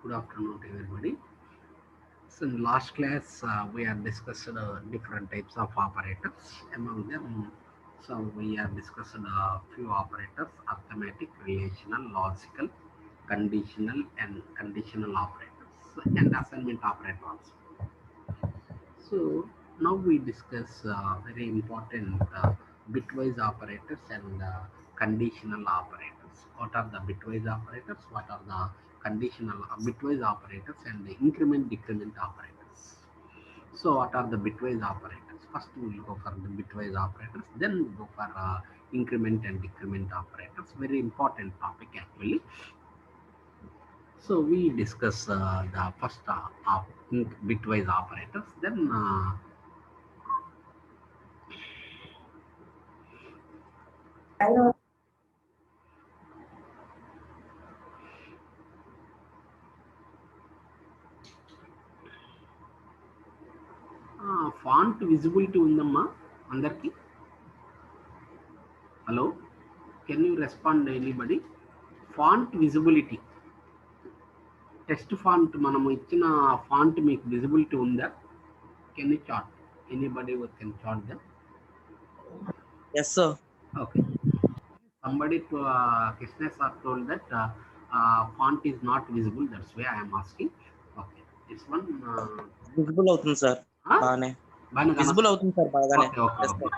Good afternoon to everybody. So in last class, we have discussed different types of operators. Among them, so we have discussed a few operators: arithmetic, relational, logical, conditional, and conditional operators, and assignment operator also. So now we discuss very important bitwise operators and conditional operators. What are the bitwise operators? What are the conditional bitwise operators and the increment decrement operators? So what are the bitwise operators? First we will go for the bitwise operators, then we go for increment and decrement operators. Very important topic actually. So we discuss the first bitwise operators, then font visibility ఉందమ్మా అందరికి? Hello, can you respond anybody? Font visibility, text font మనము ఇచ్చిన font మీకు visibility ఉందా? Can you chat? Anybody can chat them? Yes, sir. Okay. Somebody to Krishna sir told that font is not visible. That's why I am asking. Okay. This one Visible అవుతుంది sir. బాగానే. Visible అవుతుంది sir బాగానే. Okay, okay, okay.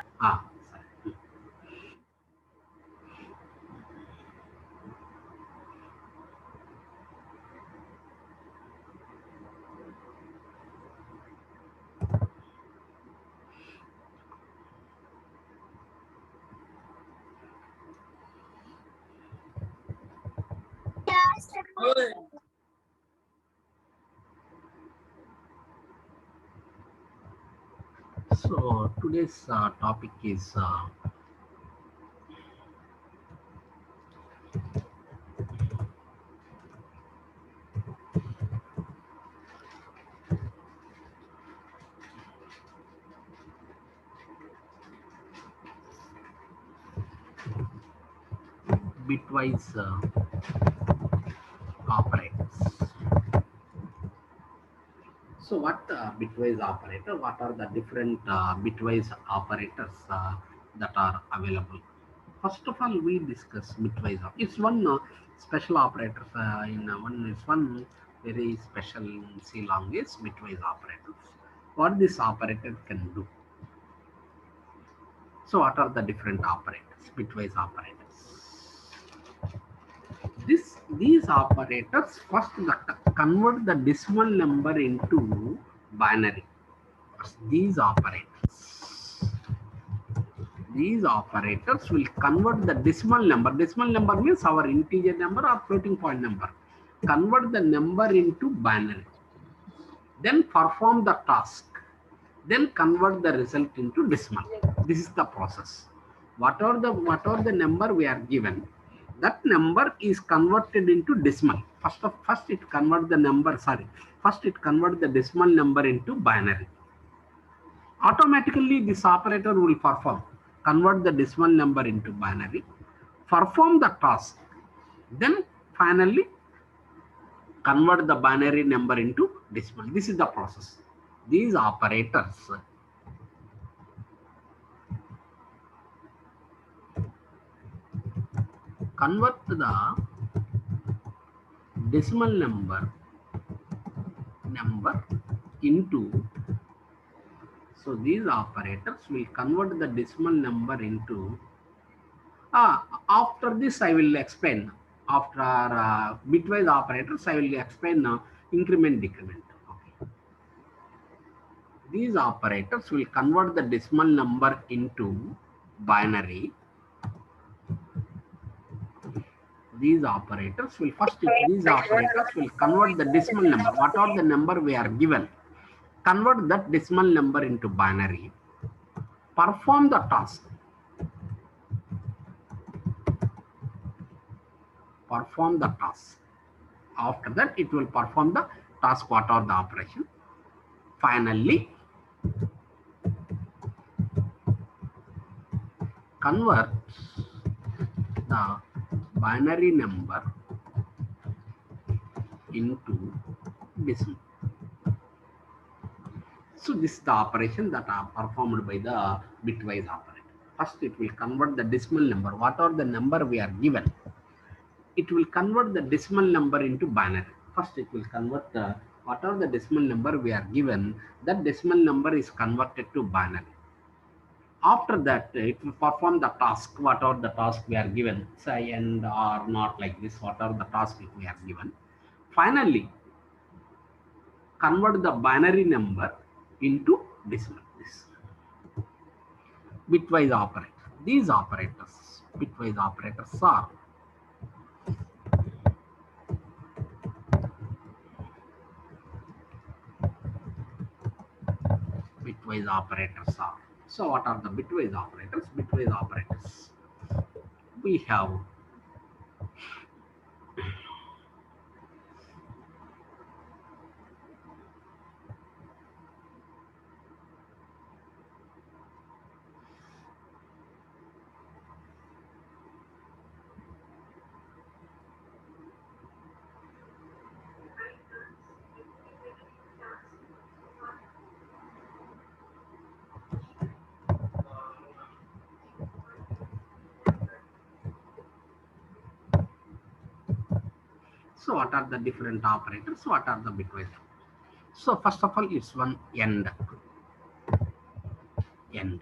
So today's topic is bitwise operators. So what bitwise operator? What are the different bitwise operators that are available? First of all, we discuss bitwise. It's one special operator one very special C long is bitwise operators. What this operator can do? So what are the different operators? Bitwise operators. These operators first convert the decimal number into binary. These operators will convert the decimal number. Decimal number means our integer number or floating point number. Convert the number into binary. Then perform the task. Then convert the result into decimal. This is the process. Whatever the number we are given, that number is converted into decimal. First it convert the number. First it convert the decimal number into binary. Automatically this operator will convert the decimal number into binary, perform the task, then finally convert the binary number into decimal. This is the process. These operators convert the decimal number into. So these operators will convert the decimal number into. After this, I will explain. After bitwise operators, I will explain increment decrement. Okay. These operators will convert the decimal number into binary. These operators will convert the decimal number. What are the number we are given? Convert that decimal number into binary. Perform the task. After that, it will perform the task. What are the operation? Finally, convert the binary number into decimal. So this is the operation that are performed by the bitwise operator. First, it will convert the decimal number. Whatever the number we are given, it will convert the decimal number into binary. First, it will convert the whatever the decimal number we are given, that decimal number is converted to binary. After that, it will perform the task, whatever the task we are given, say and or not like this, whatever the task we are given. Finally, convert the binary number into decimal. This bitwise operator. These operators, bitwise operators are bitwise operators are. So what are the bitwise operators? Bitwise operators. We have so what are the different operators? What are the bitwise? So first of all, it's one end. End.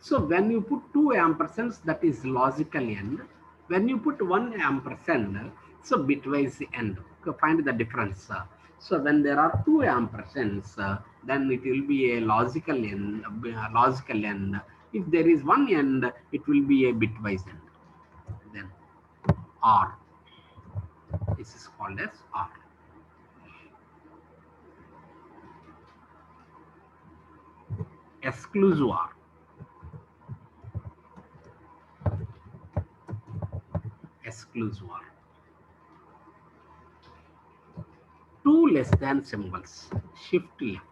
So when you put two ampersands, that is logical end. When you put one ampersand, so bitwise end. Find the difference. So when there are two ampersands, then it will be a logical end. Logical end. If there is one end, it will be a bitwise end. Then OR. This is called as OR. Exclusive OR. Exclusive OR. Two less than symbols. Shift left.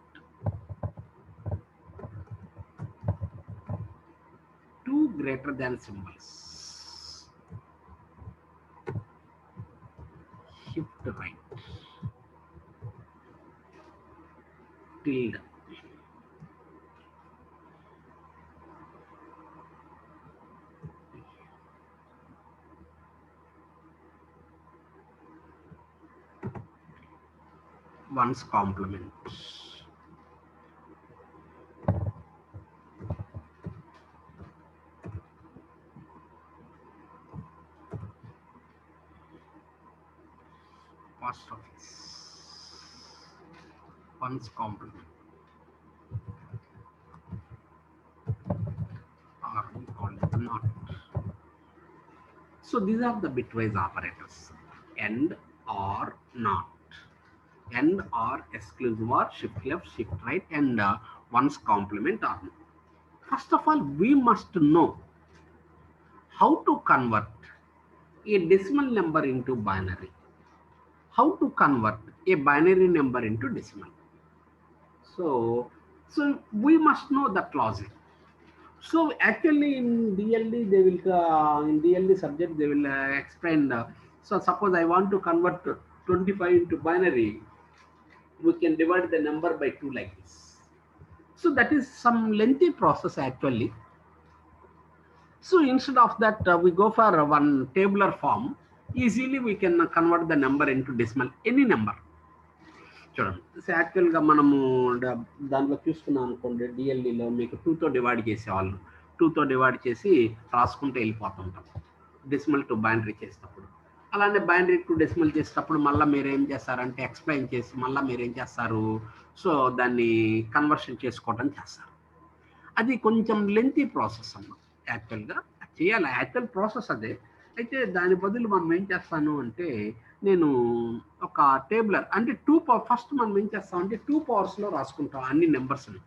Two greater than symbols. Shift right. Tilde. One's complement. Post office. One's complement. Or we call it not. So these are the bitwise operators. And or not. And or exclusive or shift left, shift right, and one's complement or not. First of all, we must know how to convert a decimal number into binary. How to convert a binary number into decimal. So we must know that logic. So actually in DLD they will in DLD subject they will explain. So suppose I want to convert 25 into binary, we can divide the number by 2 like this. So that is some lengthy process actually. So instead of that, we go for one tabular form. Easily we can convert the number into decimal, any number. చూడండి యాక్చువల్గా మనము దాంట్లో చూసుకున్నాం అనుకోండి, డిఎల్ఈలో మీకు 2తో divide చేసేవాళ్ళు, 2తో డివైడ్ చేసి రాసుకుంటూ వెళ్ళిపోతుంటాం డెసిమల్ టు బైనరీ చేసేటప్పుడు. అలానే బైనరీ టు డెసిమల్ చేసేటప్పుడు మళ్ళీ మీరు ఏం చేస్తారంటే ఎక్స్ప్లెయిన్ చేసి మళ్ళీ మీరు ఏం చేస్తారు, సో దాన్ని కన్వర్షన్ చేసుకోవడం చేస్తారు. అది కొంచెం లెంతీ ప్రాసెస్ అమ్మ. యాక్చువల్గా చేయాలి, యాక్చువల్ ప్రాసెస్ అదే. అయితే దాని బదులు మనం ఏం చేస్తాను అంటే, నేను ఒక టేబులర్ అంటే ఫస్ట్ మనం ఏం చేస్తామంటే 2 పవర్స్లో రాసుకుంటాం అన్ని నెంబర్స్ని.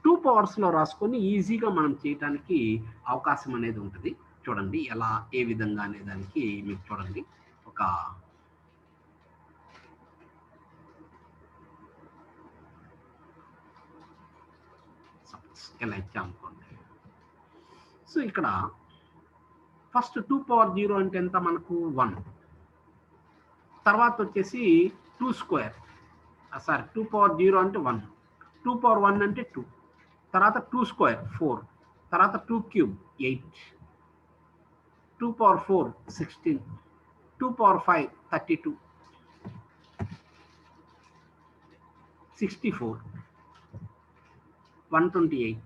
2 పవర్స్లో రాసుకొని ఈజీగా మనం చేయటానికి అవకాశం అనేది ఉంటుంది. చూడండి ఎలా ఏ విధంగా అనే దానికి మీకు చూడండి ఒక ఎలా ఇచ్చామనుకోండి. సో ఇక్కడ ఫస్ట్ 2 పవర్ 0 అంటే ఎంత మనకు 1. తర్వాత వచ్చేసి 2 స్క్వేర్, సారీ 2 పవర్ 0 అంటే 1, 2 పవర్ 1 అంటే 2, తర్వాత 2 స్క్వేర్ 4, తర్వాత 2 క్యూబ్ 8, 2 పవర్ 4 16, 2 పవర్ 5 32, 64, 128,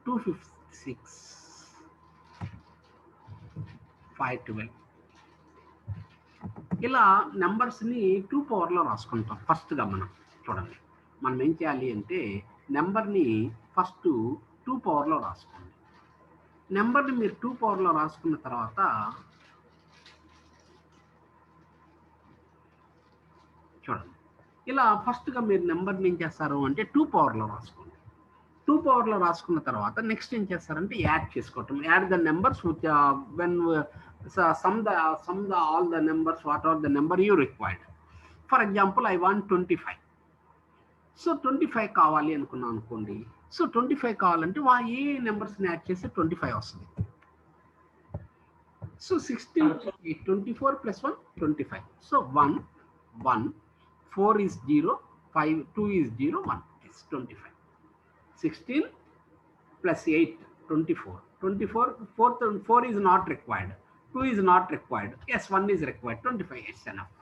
256, 512. ఇలా నెంబర్స్ని 2 పవర్లో రాసుకుంటాం. ఫస్ట్గా మనం చూడండి, మనం ఏం చేయాలి అంటే నెంబర్ని ఫస్ట్ 2 పవర్లో రాసుకోండి. నెంబర్ని మీరు 2 పవర్లో రాసుకున్న తర్వాత చూడండి, ఇలా ఫస్ట్గా మీరు నెంబర్ని ఏం చేస్తారు అంటే 2 పవర్లో రాసుకోండి. 2 పవర్లో రాసుకున్న తర్వాత నెక్స్ట్ ఏం చేస్తారంటే యాడ్ చేసుకోవటం. Add the numbers with when sum all the numbers, what are the number you required. For example, I want 25. So 25 కావాలి అనుకున్నాను అనుకోండి. సో 25 కావాలంటే ఏ నెంబర్స్ని యాడ్ చేస్తే 25 వస్తుంది. So 16 24 plus 1 25. So 1 1 4 is 0, 5 2 is 0, 1 is 25. 16 plus 8 24. 24 4 is not required, 2 is not required, yes 1 is required, 25 is enough.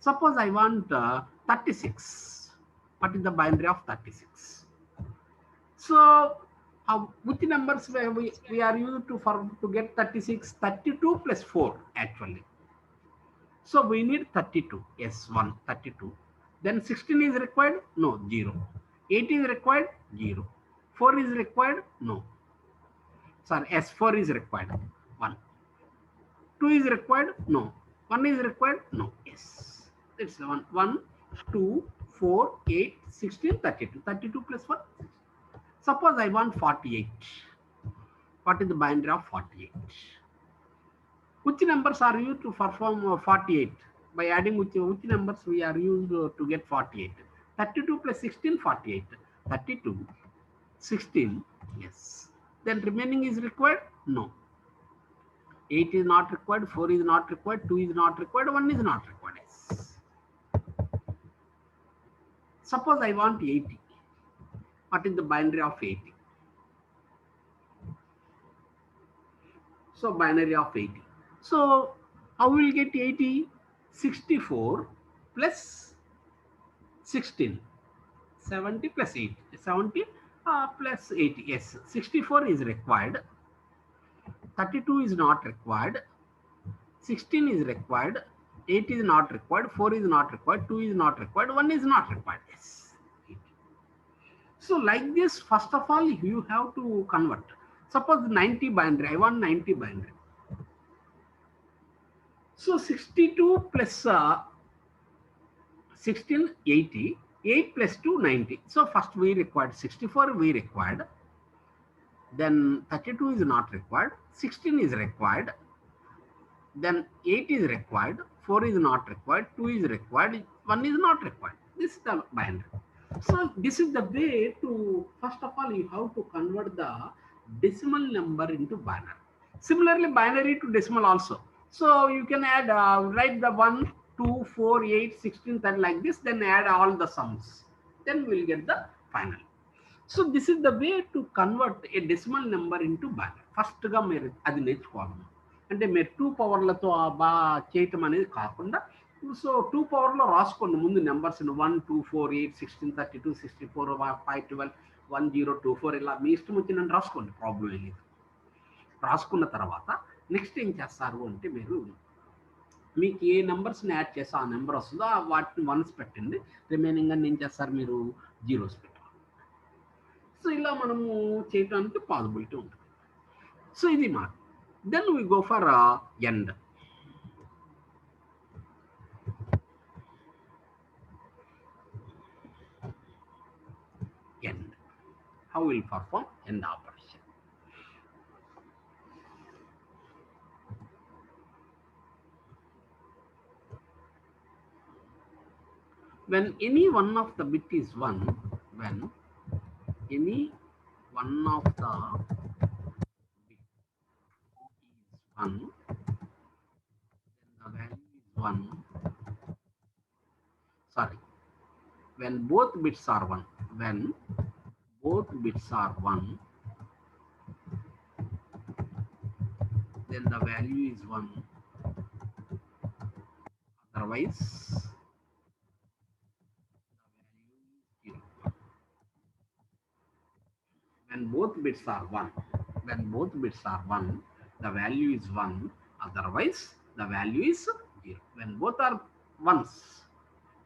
Suppose I want 36. What is the binary of 36? So which numbers we are used to get 36? 32 plus 4 actually. So we need 32. Yes, 1 32. Then 16 is required? No, 0. 8 is required? 0. 4 is required? No. Sorry, yes, 4 is required. 1. 2 is required? No. 1 is required? No. Yes. It's 1. 1, 2, 4, 8, 16, 32. 32 plus 1. Suppose I want 48. What is the binary of 48? Which numbers are used to perform 48? By adding which numbers we are used to get 48? 32 plus 16, 48. 32, 16, yes. Then remaining is required? No. 8 is not required, 4 is not required, 2 is not required, 1 is not required. Yes. Suppose I want 80. What is the binary of 80? So binary of 80. So how we will get 80? 64 plus 16. 70 plus 8. 70 plus 80. Yes. 64 is required. 32 is not required. 16 is required. 8 is not required. 4 is not required. 2 is not required. 1 is not required. Yes. So like this, first of all, you have to convert. Suppose 90 binary. I want 90 binary. So 62 plus 16, 80. 8 plus 2, 90. So first we required 64, we required. Then 32 is not required. 16 is required. Then 8 is required. 4 is not required. 2 is required. 1 is not required. This is the binary. So this is the way to, first of all, you have to convert the decimal number into binary. Similarly, binary to decimal also. So you can add, write the 1, 2, 4, 8, 16, 10 like this, then add all the sums. Then we'll get the final. So this is the way to convert a decimal number into binary. First ga meer adi నేర్చుకోవాలి. అంటే మీరు 2 పవర్లతో చేయటం అనేది కాకుండా, so 2 పవర్లో రాసుకోండి ముందు numbers 1, 2, 4, 8, 16, 32, 64, 5, 12, 1, 0, 2, 4 ఇలా మీ ఇష్టం వచ్చిందని రాసుకోండి, ప్రాబ్లం లేదు. రాసుకున్న తర్వాత నెక్స్ట్ ఏం చేస్తారు అంటే మీరు మీకు ఏ నెంబర్స్ని యాడ్ చేస్తే ఆ నెంబర్ వస్తుందో వాటిని 1s పెట్టండి, రిమైనింగ్ అని ఏం చేస్తారు మీరు 0s పెట్టాలి. సో ఇలా మనము చేయడానికి పాసిబిలిటీ ఉంటుంది. సో ఇది మాట. Then we go for end. End. How will perform end operation? When any one of the bit is 1, when any one of the bit is 1, 1, sorry, when both bits are 1, when both bits are 1, then the value is 1, otherwise the value is 0. When both bits are 1, when both bits are 1, the value is 1, otherwise the value is 0. When both are ones,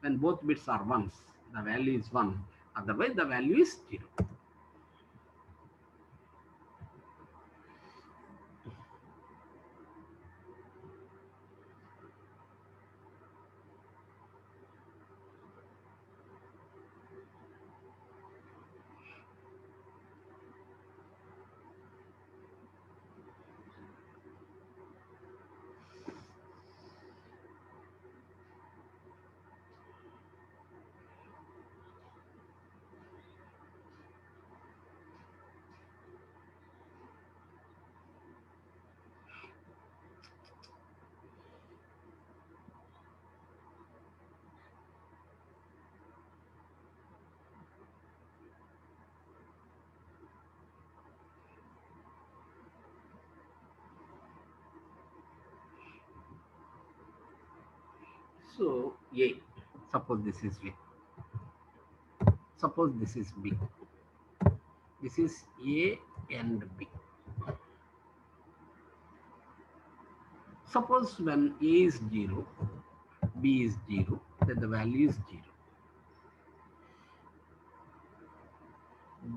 when both bits are ones, the value is 1, otherwise the value is 0. So A, suppose this is A, suppose this is B, this is A and B. Suppose when A is 0, B is 0, then the value is 0.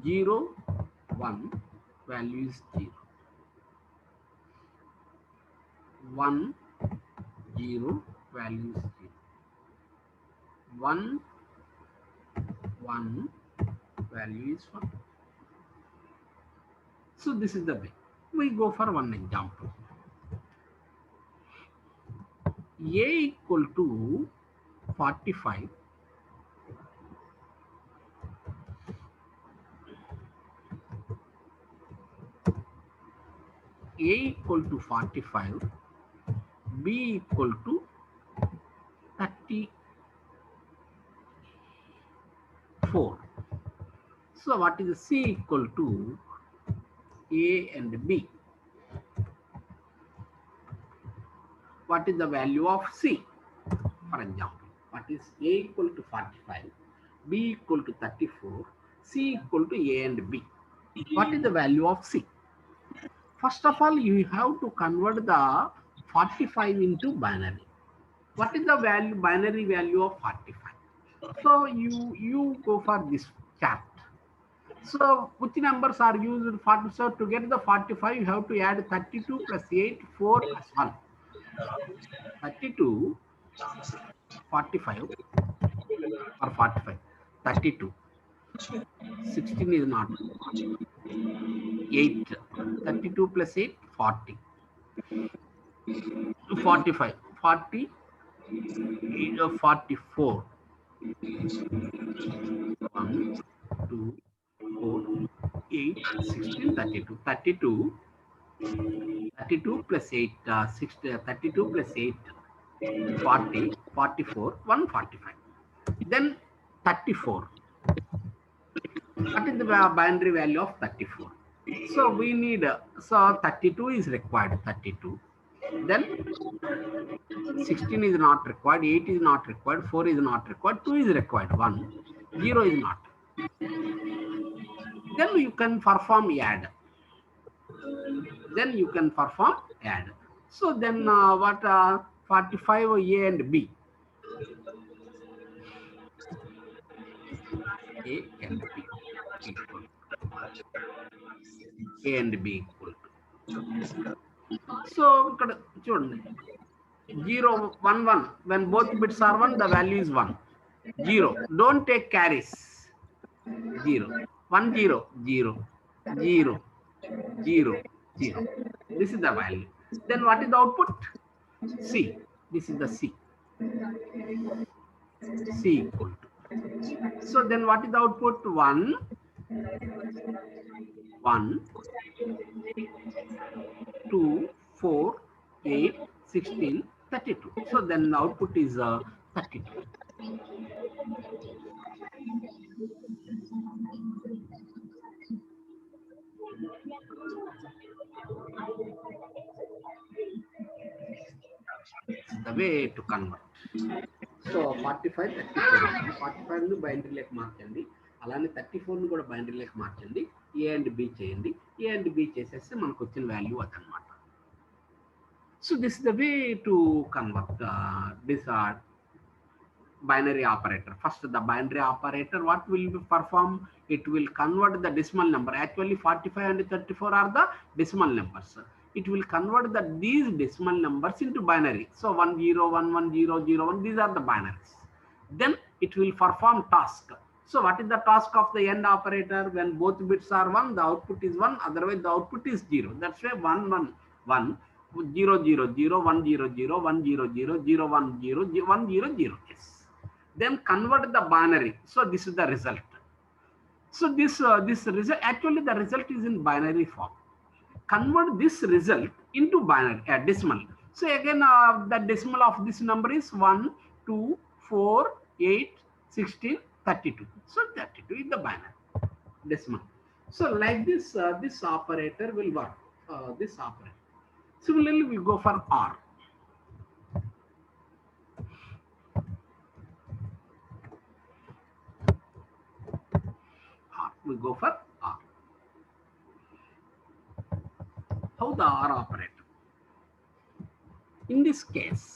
0, 1, value is 0. 1, 0, value is 0. 1, 1, value is 1. So this is the way. We go for one example. A equal to 45. A equal to 45. B equal to 34. So what is C equal to A and B? What is the value of C? For example, what is A equal to 45, B equal to 34, C equal to A and B? What is the value of C? First of all, you have to convert the 45 into binary. What is the value, binary value of 45? So you go for this chart. So which numbers are used for? So to get the 45, you have to add 32 plus 8, 4 plus 1. 32, 45 or 45, 32. 16 is not 8. 32 plus 8, 40. 45, 40, 44. 1, 2, 4, 8, 16, 32. 32 plus 8, 32 plus 8, 40, 44, 145. Then 34. What is the binary value of 34? So we need, so 32 is required, 32. Then 16 is not required, 8 is not required, 4 is not required, 2 is required, 1, 0 is not. Then you can perform add. Then you can perform add. So then what 45 A and B. A and B equal. A and B equal. So 0, 1, 1. When both bits are 1, the value is 1. 0. Don't take carries. 0. 1, 0, 0, 0, 0, 0. This is the value. Then what is the output? C. This is the C. C equal to. So then what is the output? 1, 1, 2, 4, 8, 16, 32. So then the output is 32. The way to convert. So 45, 34. 45 ను binary లెక్క మార్చండి, అలానే 34 ను కూడా binary లెక్క మార్చండి, ఏ and B చేయండి, ఏ and B చేసేస్తే మనకు వచ్చిన వాల్యూ అదనమాట. So this is the way to convert this binary operator. First, the binary operator, what will be perform? It will convert the decimal number. Actually 45 and 34 are the decimal numbers. It will convert these decimal numbers into binary. So 10110001, these are the binaries. Then it will perform task. So what is the task of the AND operator? When both bits are 1, the output is 1, otherwise the output is 0. That's why 1 1 1 0 0 0 1 0 0 1 0 0 0 1 0 1 0 0. Yes. Then convert the binary. So this is the result. So this result, actually the result is in binary form. Convert this result into binary decimal. So again the decimal of this number is 1 2 4 8 16 32. So 32 is the binary decimal. So like this this operator will work. This operator. Similarly, we go for R. We go for R. How the R operator? In this case,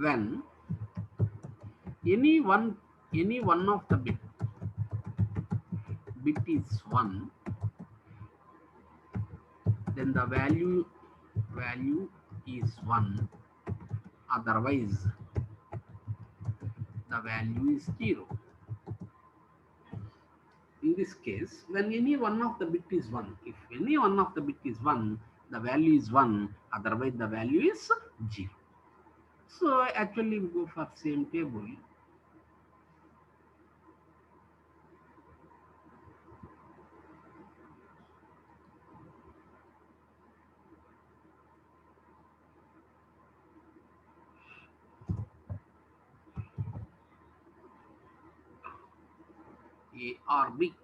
when any one of the bit is 1, then the value is 1, otherwise the value is 0. In this case, when any one of the bit is 1, if any one of the bit is 1, the value is 1, otherwise the value is 0. So actually we go for same table. A or B.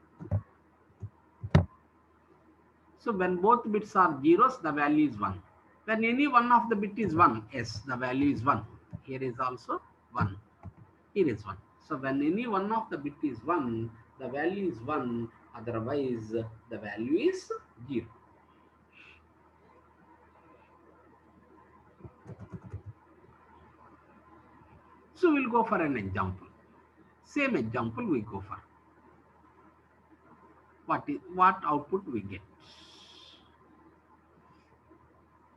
So when both bits are zeros, the value is 1. When any one of the bit is 1, yes, the value is 1. Here is also 1. Here is 1. So when any one of the bit is 1, the value is 1. Otherwise, the value is 0. So we'll go for an example. Same example we go for. What output we get?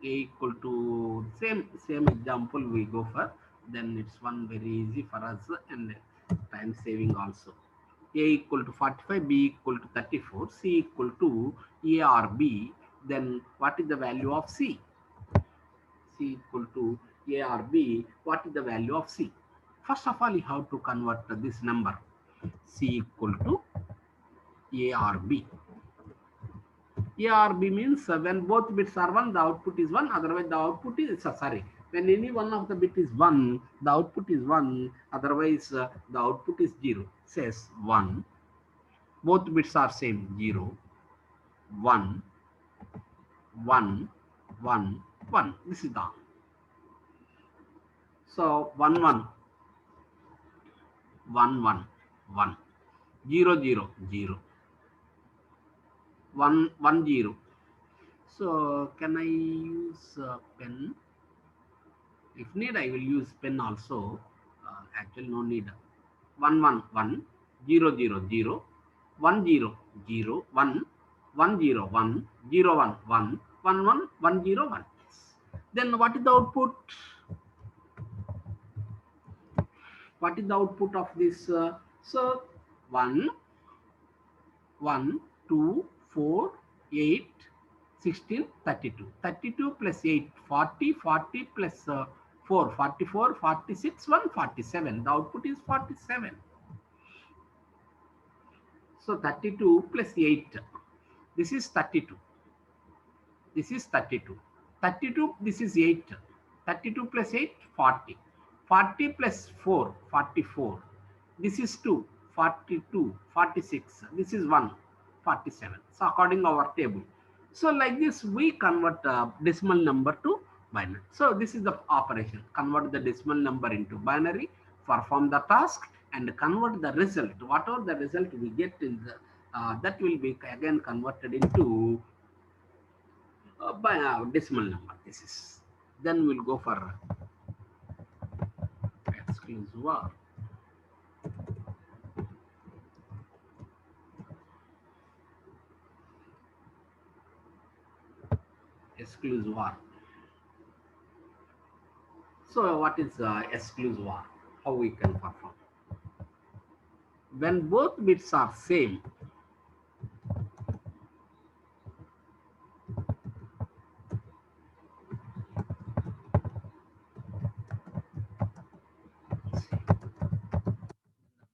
A equal to same example we go for. Then it's one very easy for us and time saving also. A equal to 45, B equal to 34, C equal to A or B. Then what is the value of C? C equal to A or B. What is the value of C? First of all, you have to convert this number. C equal to A or B. A or B means when both bits are 1, the output is 1. Otherwise, the output is when any one of the bit is 1, the output is 1. Otherwise, the output is 0. Says 1. Both bits are same. 0, 1, 1, 1, 1. This is the. So 1, 1, 1, 1, 1, 0, 0, 0, 1, 1, 0. So can I use pen? If need, I will use pen also. Actually, no need. 1, 1, 1, 0, 0, 0, 1, 0, 0, 1, 1, 0, 1, 0, 1, 1, 1, 1, 1, 0, 1. Then what is the output? What is the output of this? So 1, 1, 2, 4, 8, 16, 32. 32 plus 8, 40, 40 plus 4, 44, 46, 1, 47. The output is 47. So 32 plus 8. This is 32. This is 32. 32, this is 8. 32 plus 8, 40. 40 plus 4, 44. This is 2, 42, 46. This is 1, 47. So according to our table. So like this, we convert decimal number to binary. So this is the operation. Convert the decimal number into binary, perform the task, and convert the result. Whatever the result we get in the that will be again converted into by decimal number. This is. Then we'll go for exclusive OR. Exclusive OR. So what is exclusive OR? How we can perform? When both bits are same,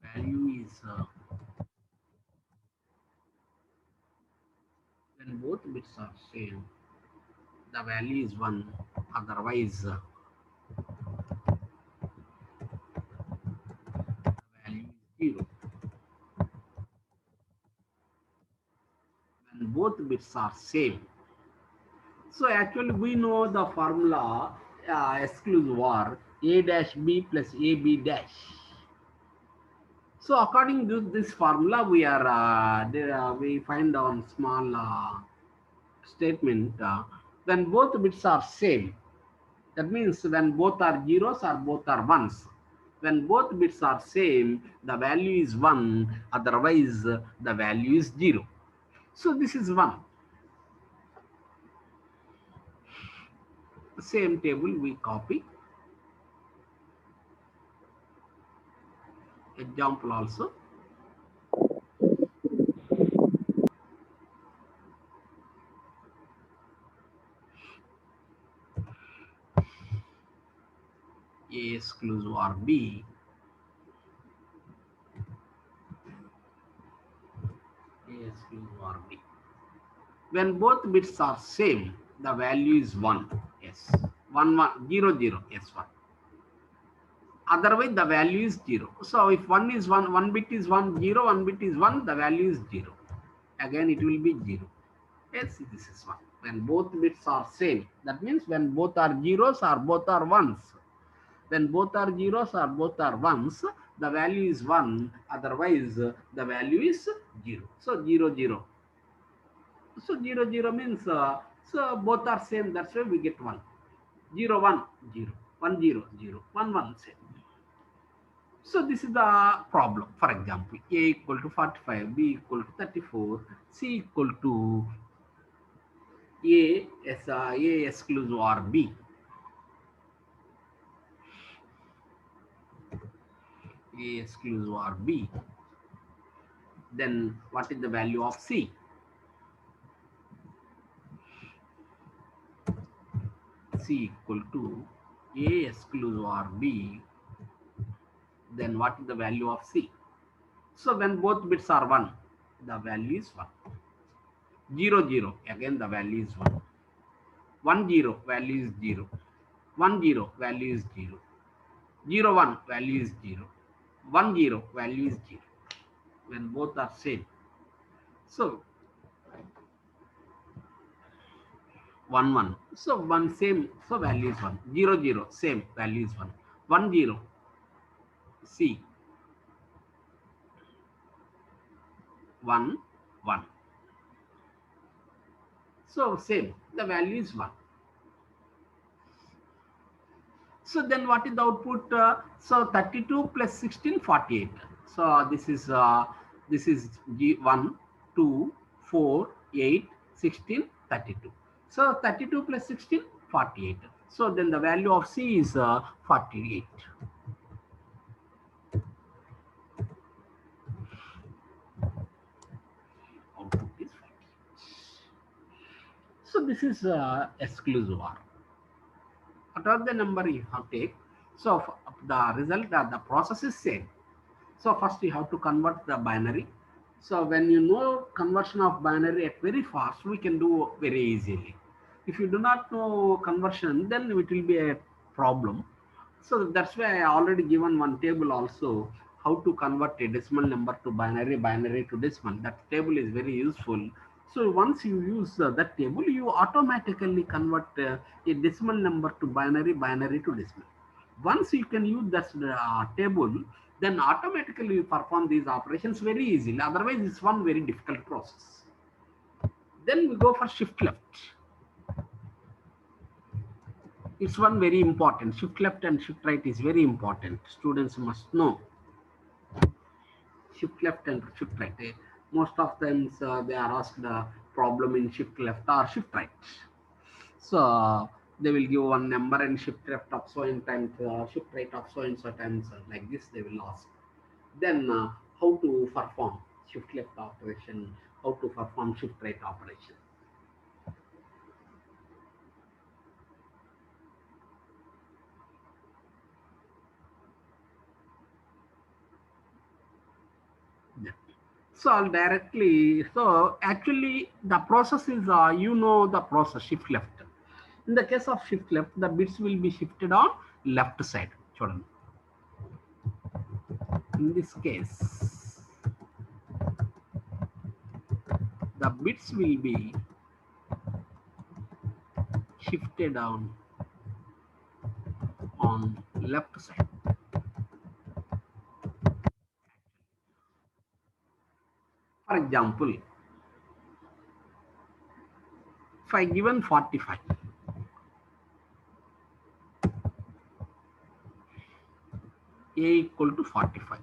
the value is when both bits are same, the value is 1. Otherwise, the value is 0. When both bits are same. So actually we know the formula exclusive OR A dash B plus AB dash. So according to this formula, we are we find on small statement when both bits are same. That means when both are zeros or both are ones. When both bits are same, the value is 1. Otherwise, the value is 0. So this is 1. Same table we copy. Example also. A exclusive OR B. A exclusive OR B. When both bits are same, the value is 1. Yes. 1, 1, 0, 0. Yes, 1. Otherwise, the value is 0. So if 1 is 1, 1 bit is 1, 0, 1 bit is 1, the value is 0. Again, it will be 0. Yes, this is 1. When both bits are same, that means when both are zeros or both are ones. When both are zeros or both are ones, the value is 1. Otherwise, the value is 0. So 0, 0. So 0, 0 means, so both are same. That's why we get 1. 0, 1, 0. 1, 0, 0. 1, 1, same. So this is the problem. For example, A equal to 45, B equal to 34, C equal to A exclusive OR B. A exclusive OR B. Then what is the value of C? C equal to A exclusive OR B. Then what is the value of C? So when both bits are 1, the value is 1. 0, 0, again the value is 1. 1, 0, value is 0. 1, 0, value is 0. 0, 1, value is 0. 1, 0, value is 0. When both are same. So 1, 1. So 1 same, so value is 1. 0, 0, same, value is 1. 1, 0, C. 1, 1. So same, the value is 1. So then what is the output? So 32 plus 16, 48. So this is G1, 2, 4, 8, 16, 32. So 32 plus 16, 48. So then the value of C is 48. Output is 48. So this is exclusive OR. Whatever the number you have to take, so the result, the process is same. So first you have to convert the binary. So when you know conversion of binary at very fast, we can do very easily. If you do not know conversion, then it will be a problem. So that's why I already given one table also, how to convert a decimal number to binary, binary to decimal. That table is very useful. So once you use that table, you automatically convert a decimal number to binary, binary to decimal. Once you can use that table, then automatically you perform these operations very easily. Otherwise, it's one very difficult process. Then we go for shift left. It's one very important. Shift left and shift right is very important. Students must know shift left and shift right. Most of them they are asked the problem in shift left or shift right. So they will give one number and shift left of so and times, shift right of so and so times, like this they will ask. Then how to perform shift left operation, how to perform shift right operation. Yeah. So I'll directly, so actually the process is, you know the process, shift left. In the case of shift left, the bits will be shifted on left side. Children. In this case, the bits will be shifted down on left side. For example, if I given 45, A equal to 45.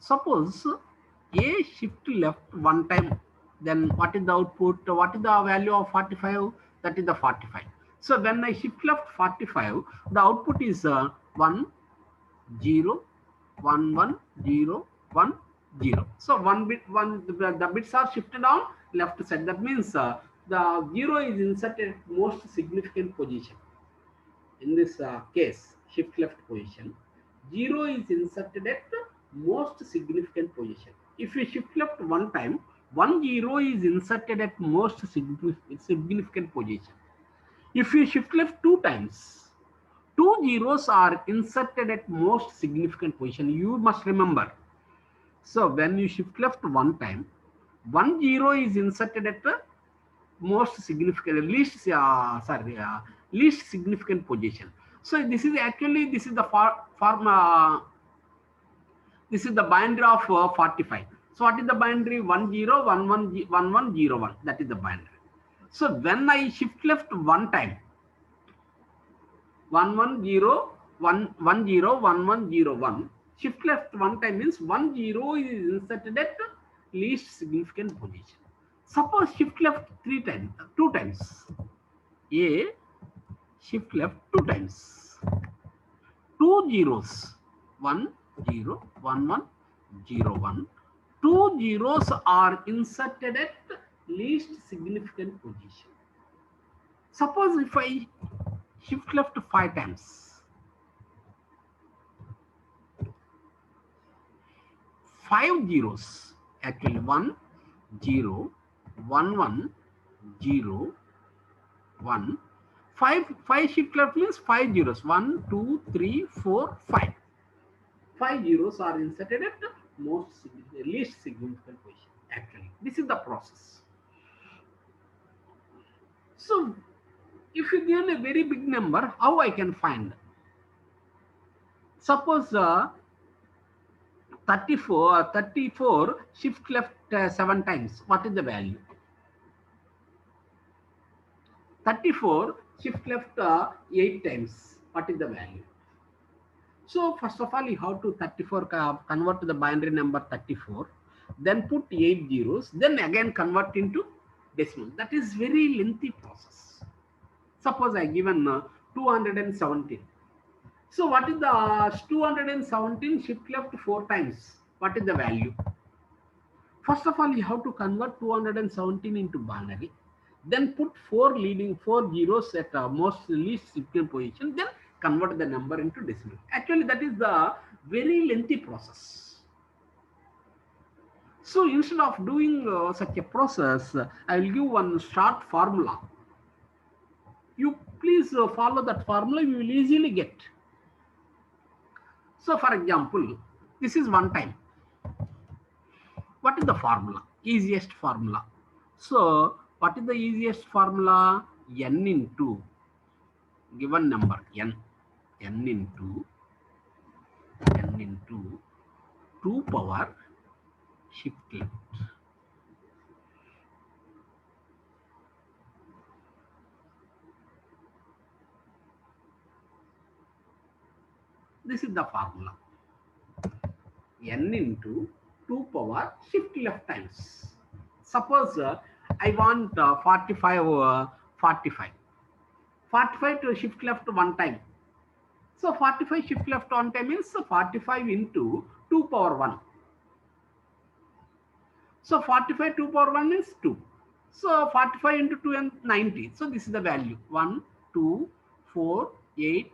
Suppose A shift left one time, then what is the output? What is the value of 45? That is the 45. So when I shift left 45, the output is 1, 0, 1, 1, 0, 1, 0. So the bits are shifted on left side. That means the 0 is inserted at most significant position. In this case, shift left position, 0 is inserted at most significant position. If you shift left one time, 0 is inserted at most significant position. If you shift left two times, 2 zeros are inserted at most significant position. You must remember. So when you shift left one time, 0 is inserted at the most significant, least significant position. So this is actually, this is the this is the binary of 45. So what is the binary? 10 11 1101. That is the binary. So when I shift left one time, 1101101, shift left one time means 10 is inserted at least significant position. Suppose shift left two times. A shift left two times. 2 zeros, 1 0 1 1 0 1. 2 zeros are inserted at least significant position. Suppose if I shift left 5 times, 5 zeros, actually 1 0 1 1 0 1. 5 shift left means 5 zeros. 1 2 3 4 5. 5 zeros are inserted at the least significant position. Actually, this is the process. So if you give a very big number, how I can find? Suppose 34 shift left 7 times. What is the value? 34 shift left 8 times. What is the value? So first of all, you have to 34 convert to the binary number 34, then put 8 zeros, then again convert into decimal. That is very lengthy process. Suppose I given 217. So what is the 217 shift left 4 times? What is the value? First of all, you have to convert 217 into binary, then put 4 zeros at least significant position, then convert the number into decimal. Actually, that is the very lengthy process. So instead of doing such a process, I will give one short formula. You please follow that formula, you will easily get. So for example, this is one time. What is the formula? Easiest formula. So what is the easiest formula? N into given number n, n into 2 power shift left. This is the formula. N into 2 power shift left times. Suppose I want 45 45. 45 to shift left one time. So 45 shift left one time means 45 into 2 power 1. So 45 2 power 1 is 2. So 45 into 2 and 90. So this is the value 1, 2, 4, 8,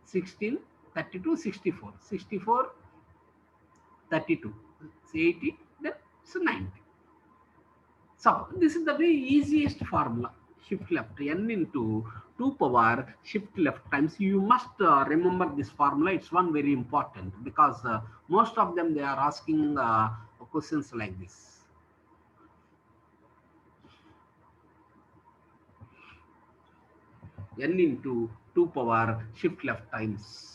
16, 32, 64. 64, 32, 80, then so 90. So this is the very easiest formula. Shift left n into 2 power shift left times. You must remember this formula. It's one very important because most of them they are asking questions like this. N into 2 power shift left times.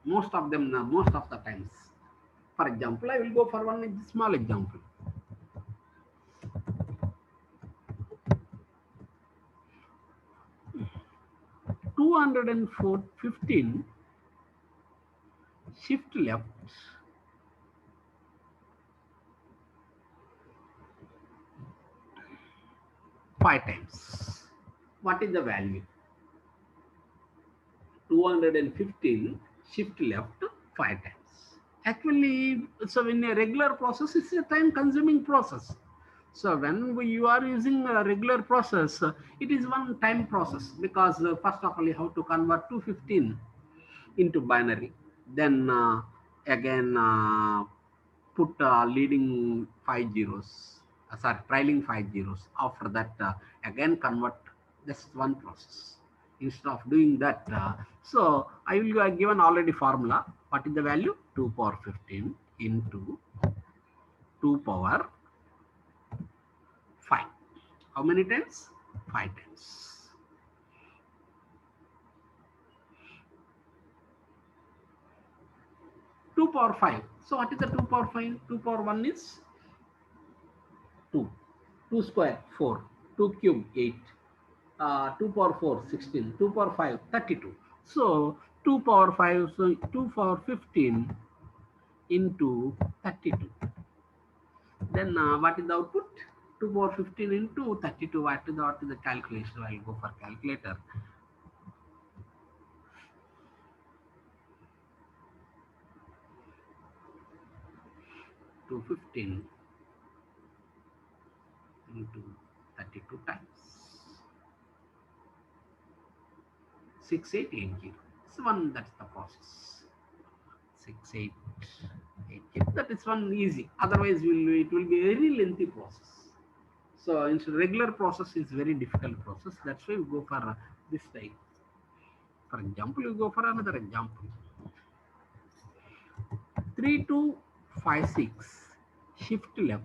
Most of them, most of the times. For example, I will go for one small example. Two hundred and 15 shift left 5 times. What is the value? 215 shift left 5 times. Actually, so in a regular process, it's a time consuming process. So when you are using a regular process, it is one time process because first of all, you have to convert 215 into binary. Then again put leading 5 zeros, trailing 5 zeros. After that, again convert. That's one process. Instead of doing that, so I will given already formula. What is the value? 2 power 15 into 2 power 5. How many times? 5 times. Two power 5. So what is the 2 power 5? 2 power 1 is 2. 2 square 4. 2 cube 8. 2 power 4 16. 2 power 5 32. So 2 power 5, so 2 power 15 into 32. Then what is the output? 2 power 15 into 32. What is the calculation? I will go for calculator. 215 into 32 times 6880. So one, that's the process. 6880. That is one easy. Otherwise, it will be a very lengthy process. So in regular process is very difficult process. That's why we go for this type. For example, you go for another example. 3256 shift left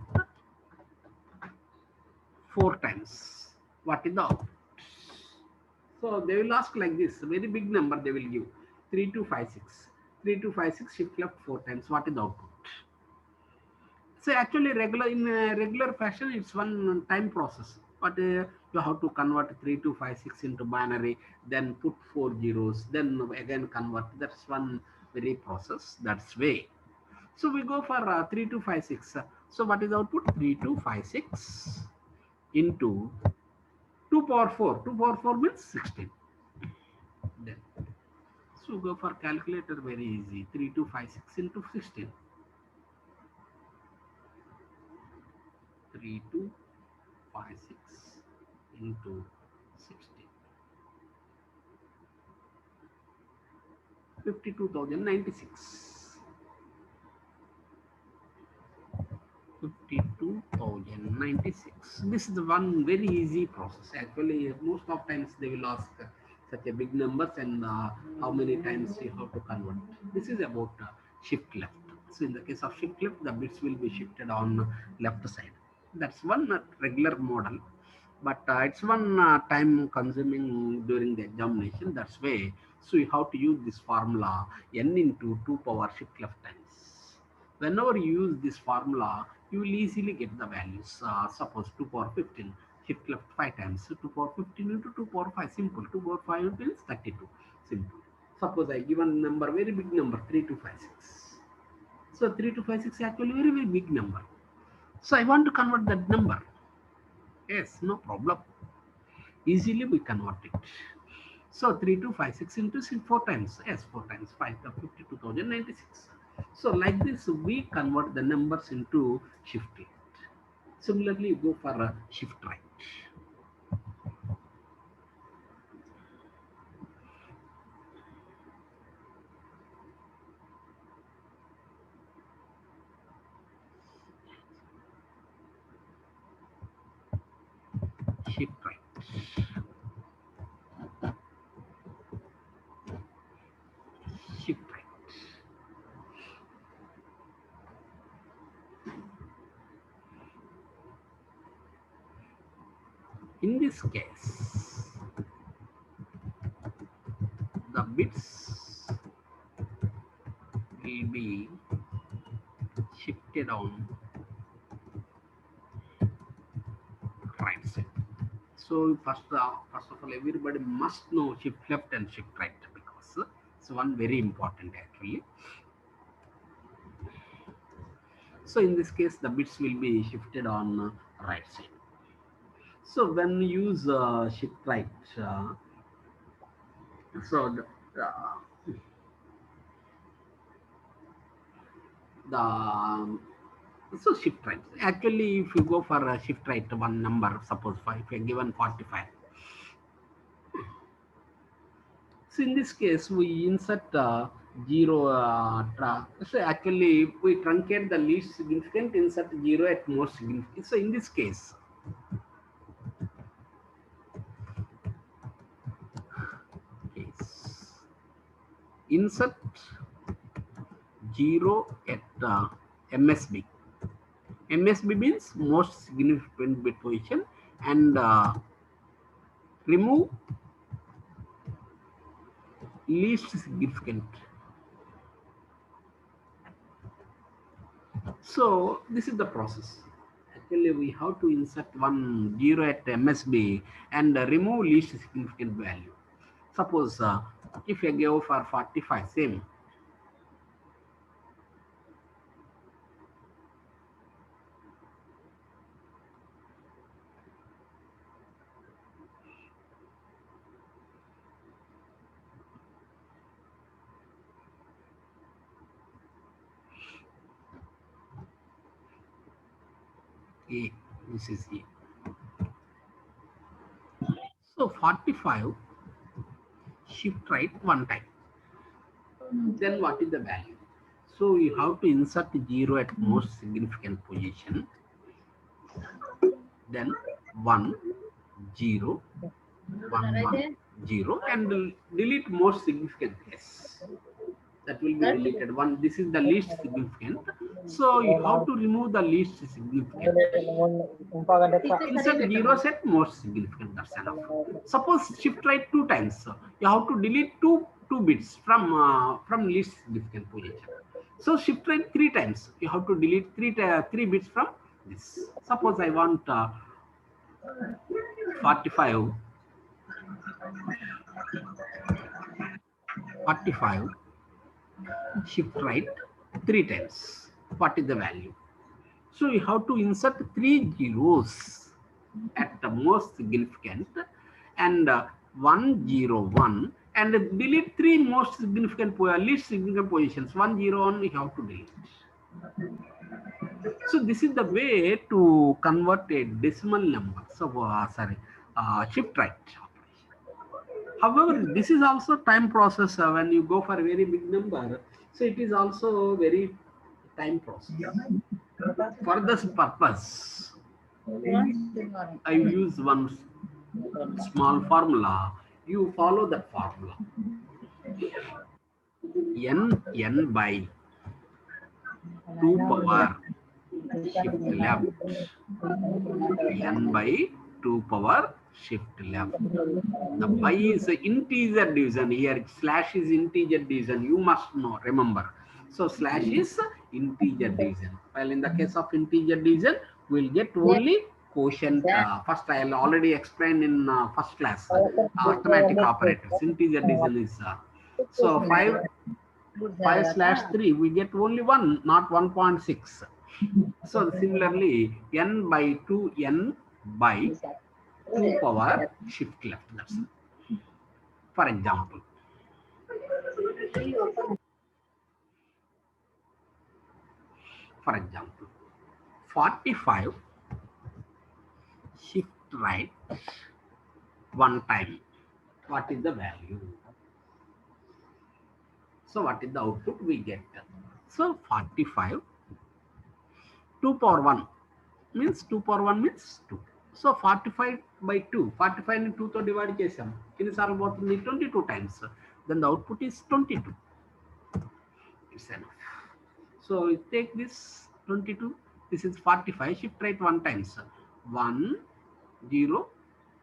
4 times. What is the output? So they will ask like this, very big number they will give. 3256. 3256 shift left 4 times. What is the output? So actually in regular fashion, it's one time process. But you have to convert 3256 into binary, then put 4 zeros, then again convert. That's one very process. That's way. So we go for 3256. So what is the output? 3256 into 2 power 4. 2 power 4 means 16. Then so go for calculator, very easy. 3256 into 16. 3256 into 16. 52,096. 96. This is the one very easy process. Actually, most of times they will ask such a big numbers and how many times you have to convert. This is about shift left. So in the case of shift left, the bits will be shifted on left side. That's one regular model, but it's one time consuming during the examination. That's way. So you have to use this formula n into 2 power shift left times. Whenever you use this formula, you will easily get the values. Suppose 2 power 15, shift left 5 times. So 2 power 15 into 2 power 5, simple. 2 power 5 means 32, simple. Suppose I given number, very big number, 3256. So 3256 is actually very, very big number. So I want to convert that number. Yes, no problem. Easily we convert it. So 3256 into 6, 4 times. Yes, 4 times 5, 52,096. So like this, we convert the numbers into shift left. Similarly, you go for a shift right. Shift right. Shift right. In this case, the bits will be shifted on right side. So first of all, everybody must know shift left and shift right, because it's one very important actually. So in this case, the bits will be shifted on right side. So when you use shift right, so the so shift right. Actually, if you go for a shift right one number, suppose if you're given 45. So in this case, we insert 0. So actually, if we truncate the least significant, insert 0 at most significant. So in this case, insert 0 at MSB. MSB means most significant bit position, and remove least significant. So this is the process. Actually, we have to insert 0 at MSB and remove least significant value. Suppose if I go for 45, same. A, this is A. So 45, shift right one time. Then what is the value? So you have to insert 0 at most significant position. Then 1, 0, 1, 1, 0, and delete most significant case. That will be deleted. One, this is the least significant. So you have to remove the least significant. Insert 0 set most significant. That's enough. Suppose shift right 2 times. So you have to delete two bits from least significant position. So shift right 3 times. You have to delete three bits from this. Suppose I want 45. 45. Shift right 3 times. What is the value? So you have to insert 3 zeros at the most significant, and 1, 0, 1, and delete 3 most significant least significant positions. 1, 0, 1 you have to delete. So this is the way to convert a decimal number. So shift right. However, this is also time process. When you go for a very big number, so it is also very time process. For this purpose, I use one small formula. You follow that formula. N by 2 power shift left. N by 2 power shift left. The by is integer division. Here slash is integer division. You must know, remember. So slash is integer division. While in the case of integer division, we'll get only quotient. First, I'll already explain in first class. Arithmetic operators. Integer division is so 5/3. We get only 1, not 1.6. So similarly, n by 2, n by 2 power shift left. That's it. For example, for example, 45 shift right one time. What is the value? So what is the output we get? So 45 2 power 1 means 2 power 1 means 2. So 45 by 2, 45 ని 2 తో divide చేసాం. ఎన్నిసార్లు పోతుంది? 22 times. Then the output is 22. It's enough. So we take this 22. This is 45. Shift right 1 times. 1, 0,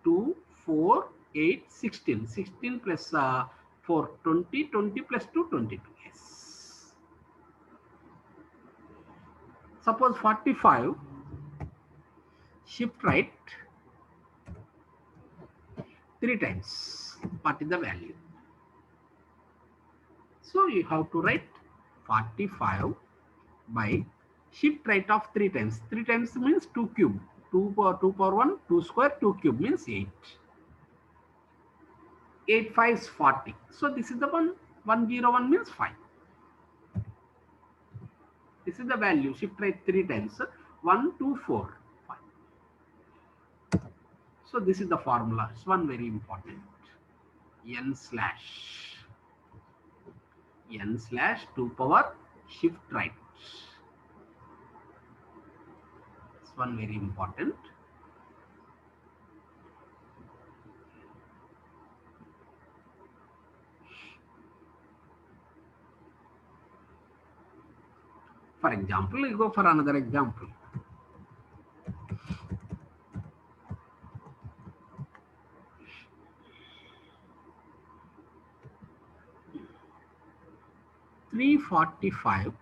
2, 4, 8, 16. 16 plus 4, 20. 20 plus 2, 22. Yes. Suppose 45. Shift right 3 times. What is the value? So you have to write 45 by shift right of 3 times. 3 times means 2 cube. 2 power 1, 2 square, 2 cube means 8. 8 5 is 40. So this is the one. 101 means 5. This is the value. Shift right 3 times. 1, 2, 4. So this is the formula. It's one very important. N slash 2 power shift right. It's one very important. For example, we go for another example. $345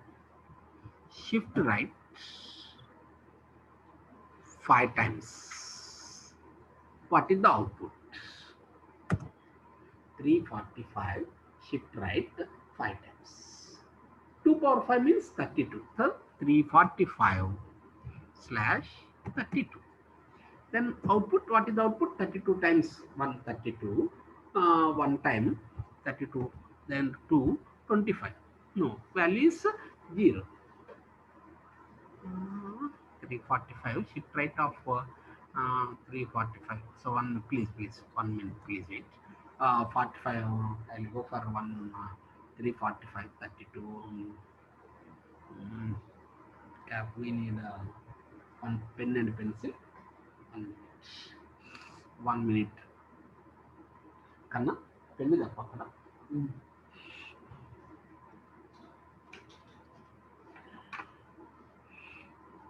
shift right 5 times. What is the output? 345 shift right 5 times. 2 power 5 means 32. So 345 slash 32. Then output, what is the output? 32 times 132. 1 time 32. Then 2, 25. No, value is 0. 345 shift right of 345. So please 1 minute, please wait. 45. I'll go for 345 32. We need one pen and pencil. 1 minute. Kanna pen tappa.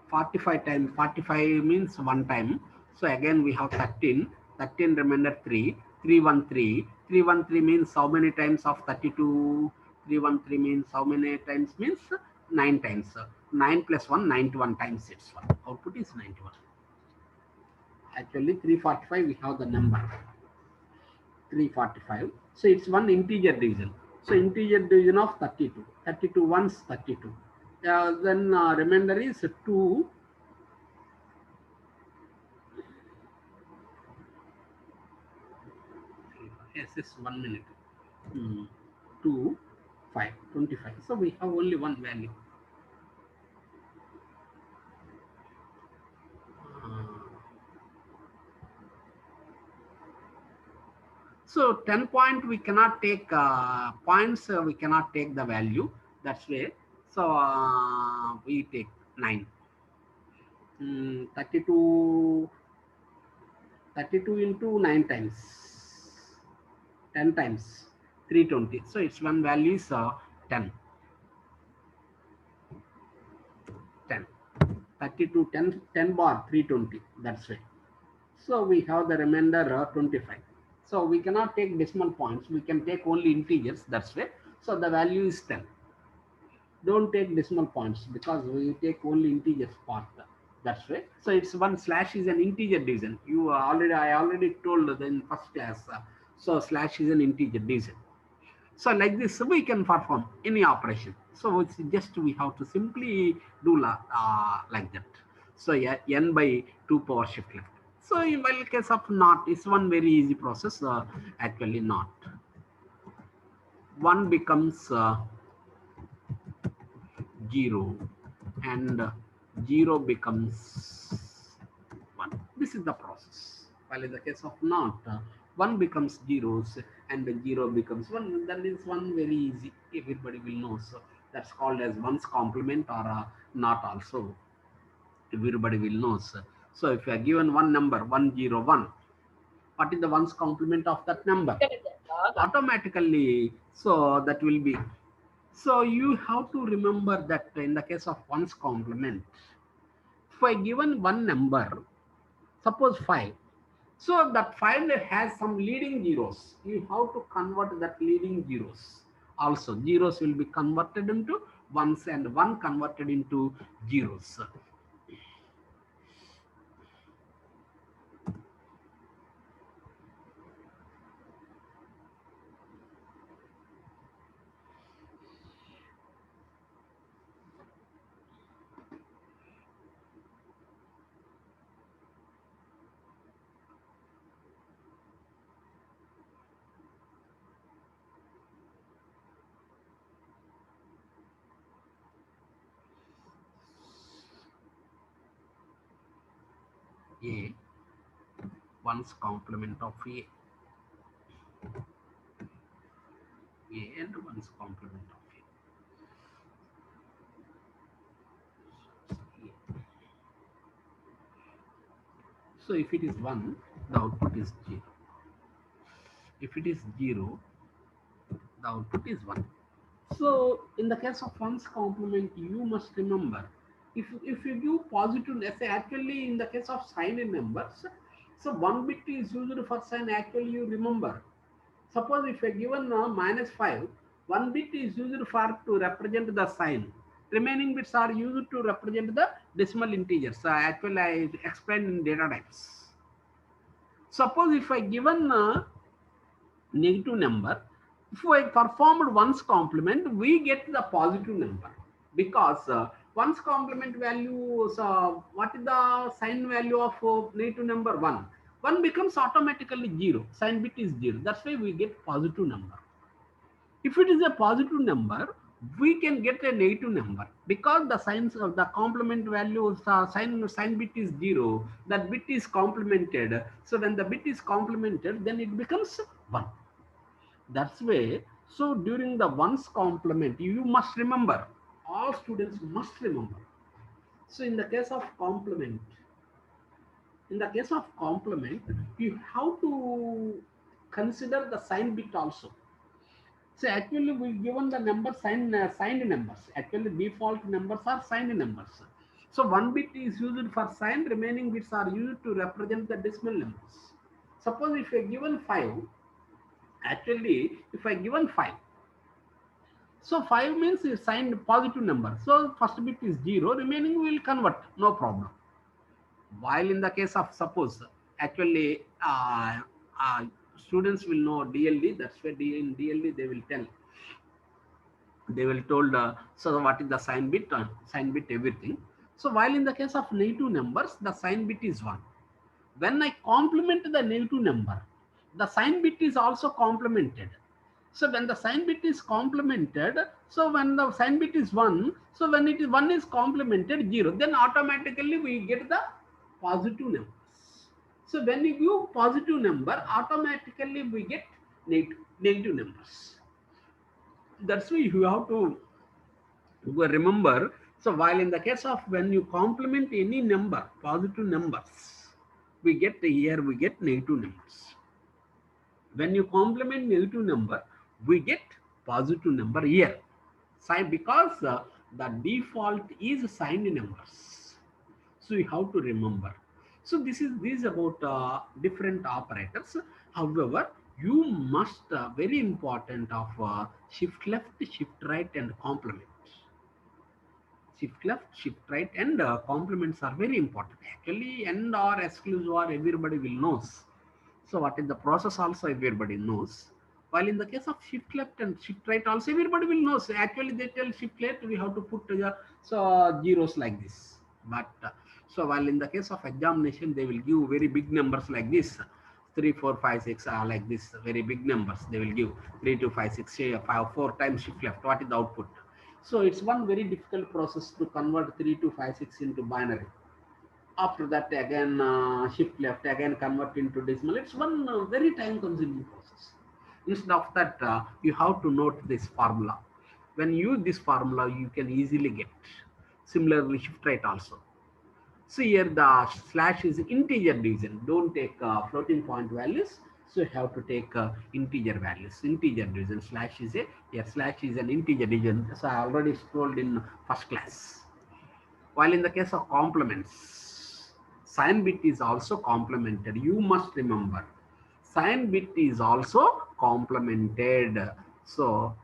45 times 45 means 1 time. So again we have 13. 13 remainder 3. 313. 313 means how many times of 32? 313 means how many times? Means 9 times. 9 plus 1, 91 times it's 1. Output is 91. Actually 345 we have the number. 345. So it's one integer division. So integer division of 32. 32 ones 32. Then remainder is 2. Yes, it's 1 minute. 2, 5, 25. So we have only one value. So 10 point we cannot take points. We cannot take the value. That's way. So we take 9. 32 into 9 times, 10 times 320. So its one value is 10. 10. 32, 10 bar 320. That's right. So we have the remainder 25. So we cannot take decimal points. We can take only integers. That's right. So the value is 10. Don't take decimal points because we take only integers part. That's right. So it's one slash is an integer division. I already told in first class. So slash is an integer division. So like this, we can perform any operation. So it's just we have to simply do like that. So yeah, n by 2 power shift left. So in case of not, it's one very easy process. Actually not. 1 becomes 0 and 0 becomes 1. This is the process. While in the case of not, 1 becomes zeros and 0 becomes 1. That is one very easy. Everybody will know. So that's called as one's complement or not also. Everybody will know. So if you are given one number 101, what is the one's complement of that number? Automatically, so that will be. So you have to remember that in the case of one's complement, if I given one number, suppose 5, so that 5 has some leading zeros. You have to convert that leading zeros. Also, zeros will be converted into ones and 1 converted into zeros. A, one's complement of A and one's complement of A. So if it is 1, the output is 0. If it is 0, the output is 1. So in the case of one's complement, you must remember, if you give positive, let's say actually in the case of sign in numbers, so 1 bit is used for sign, actually you remember. Suppose if you are given -5, 1 bit is used for to represent the sign. Remaining bits are used to represent the decimal integers. Actually I explained in data types. Suppose if I given negative number, if I performed one's complement, we get the positive number because one's complement value, what is the sign value of negative number 1? 1 becomes automatically 0, sign bit is 0. That's why we get positive number. If it is a positive number, we can get a negative number because the signs of the complement value sign bit is 0, that bit is complemented. So when the bit is complemented, then it becomes 1. That's way. So during the one's complement, you must remember, all students must remember. So in the case of complement, you have to consider the sign bit also. So actually we given the number signed numbers. Actually default numbers are signed numbers. So 1 bit is used for sign, remaining bits are used to represent the decimal numbers. Suppose if you are given 5, actually if I given 5, so 5 means you signed positive number. So first bit is 0, remaining we will convert, no problem. While in the case of suppose, actually students will know DLD, that's why in DLD they will tell. They will told, so what is the sign bit everything. So while in the case of negative numbers, the sign bit is 1. When I complement the negative number, the sign bit is also complemented. So when the sign bit is complemented, so when the sign bit is 1, so when it is 1 is complemented 0, then automatically we get the positive numbers. So when you give positive number, automatically we get negative numbers. That's why you have to remember So while in the case of when you complement any number, positive numbers, we get here, we get negative numbers. When you complement negative number, we get positive number here. Sign because the default is signed numbers. So you have to remember. So this is about different operators. However, you must very important of shift left, shift right, and complement. Shift left, shift right, and complements are very important. Actually, and or exclusive or everybody will knows. So what is the process also everybody knows. While in the case of shift left and shift right also everybody will know. So actually they tell shift left we have to put zeros like this. But so while in the case of examination they will give very big numbers like this. 3, 4, 5, 6 like this very big numbers. They will give 3, 2, 5, 6, 5, 4 times shift left. What is the output? So it's one very difficult process to convert 3, 2, 5, 6 into binary. After that again shift left, again convert into decimal. It's one very time consuming process. Instead of that you have to note this formula. When you use this formula you can easily get. Similarly shift right also. So here the slash is integer division. Don't take floating point values. So you have to take integer values. Integer division slash is slash is an integer division. So I already told in first class. While in the case of complements, sign bit is also complemented. You must remember, sign bit is also complemented. So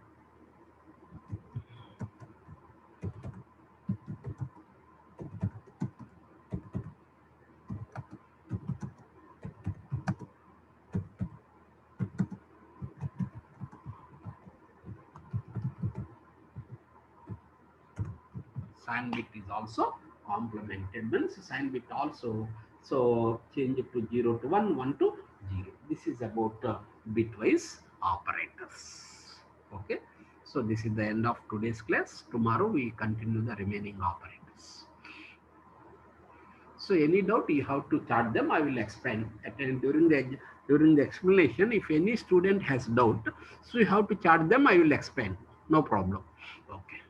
sign bit is also complemented. Means sign bit also. So change it to 0 to 1, 1 to 0. This is about bitwise operators. Okay. So this is the end of today's class. Tomorrow we continue the remaining operators. So any doubt you have to chart them. I will explain during the explanation. If any student has doubt, so you have to chart them. I will explain. No problem. Okay.